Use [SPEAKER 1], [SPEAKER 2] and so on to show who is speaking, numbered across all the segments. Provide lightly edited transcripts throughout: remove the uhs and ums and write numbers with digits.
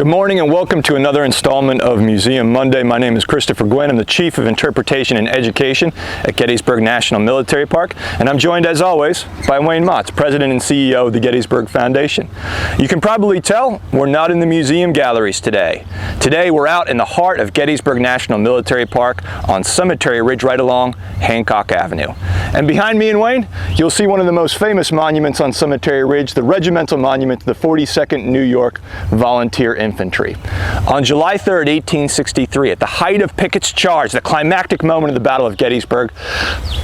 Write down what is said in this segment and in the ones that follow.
[SPEAKER 1] Good morning and welcome to another installment of Museum Monday. My name is Christopher Gwinn. I'm the Chief of Interpretation and Education at Gettysburg National Military Park, and I'm joined as always by Wayne Motts, President and CEO of the Gettysburg Foundation. You can probably tell we're not in the museum galleries today. Today we're out in the heart of Gettysburg National Military Park on Cemetery Ridge right along Hancock Avenue. And behind me and Wayne, you'll see one of the most famous monuments on Cemetery Ridge, the regimental monument to the 42nd New York Volunteer Infantry. On July 3rd, 1863, at the height of Pickett's charge, the climactic moment of the Battle of Gettysburg,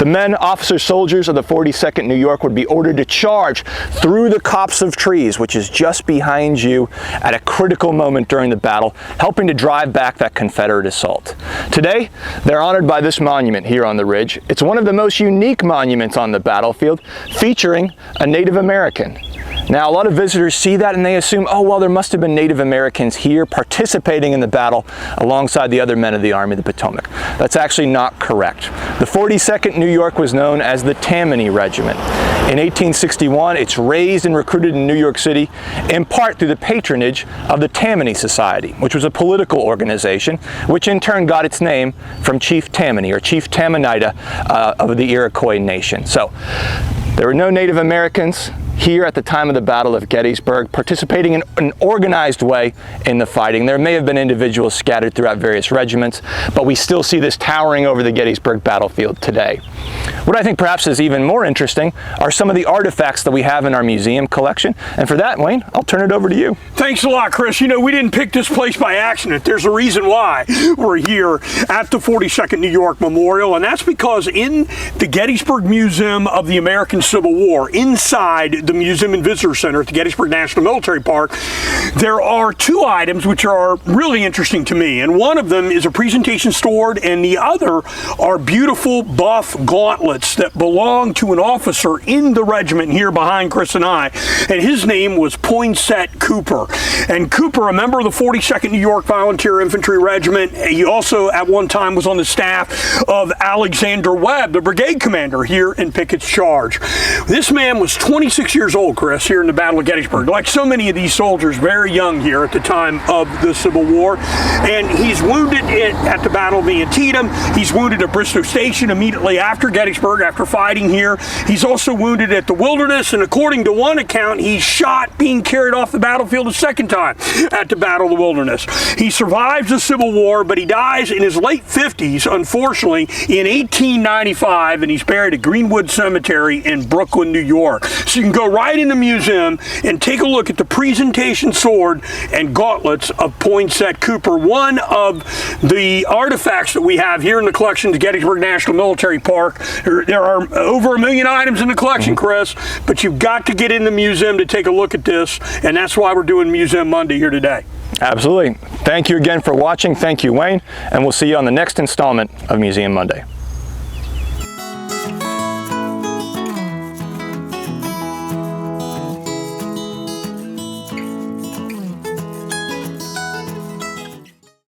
[SPEAKER 1] the men, officers, soldiers of the 42nd New York would be ordered to charge through the copse of trees, which is just behind you, at a critical moment during the battle, helping to drive back that Confederate assault. Today, they're honored by this monument here on the ridge. It's one of the most unique monuments on the battlefield, featuring a Native American. Now, a lot of visitors see that and they assume, oh, well, there must have been Native Americans here participating in the battle alongside the other men of the Army of the Potomac. That's actually not correct. The 42nd New York was known as the Tammany Regiment. In 1861, it's raised and recruited in New York City, in part through the patronage of the Tammany Society, which was a political organization, which in turn got its name from Chief Tammany, or Chief Tammanita of the Iroquois Nation. So, there were no Native Americans here at the time of the Battle of Gettysburg, participating in an organized way in the fighting. There may have been individuals scattered throughout various regiments, but we still see this towering over the Gettysburg battlefield today. What I think perhaps is even more interesting are some of the artifacts that we have in our museum collection. And for that, Wayne, I'll turn it over to you.
[SPEAKER 2] Thanks a lot, Chris. You know, we didn't pick this place by accident. There's a reason why we're here at the 42nd New York Memorial, and that's because in the Gettysburg Museum of the American Civil War, inside the Museum and Visitor Center at the Gettysburg National Military Park, there are two items which are really interesting to me. And one of them is a presentation sword, and the other are beautiful buff gauntlets that belong to an officer in the regiment here behind Chris and I. And his name was Poinsett Cooper. And Cooper, a member of the 42nd New York Volunteer Infantry Regiment, he also at one time was on the staff of Alexander Webb, the brigade commander here in Pickett's charge. This man was 26 years old, Chris, here in the Battle of Gettysburg. Like so many of these soldiers, very young here at the time of the Civil War. And he's wounded at the Battle of Antietam. He's wounded at Bristow Station immediately after Gettysburg, after fighting here. He's also wounded at the Wilderness, and according to one account, he's shot being carried off the battlefield a second time at the Battle of the Wilderness. He survives the Civil War, but he dies in his late 50s, unfortunately, in 1895, and he's buried at Greenwood Cemetery in Brooklyn, New York. So you can go right in the museum and take a look at the presentation sword and gauntlets of Poinsett Cooper, one of the artifacts that we have here in the collection of Gettysburg National Military Park. There are over 1 million items in the collection, Chris, but you've got to get in the museum to take a look at this, and that's why we're doing Museum Monday here today.
[SPEAKER 1] Absolutely. Thank you again for watching. Thank you, Wayne, and we'll see you on the next installment of Museum Monday.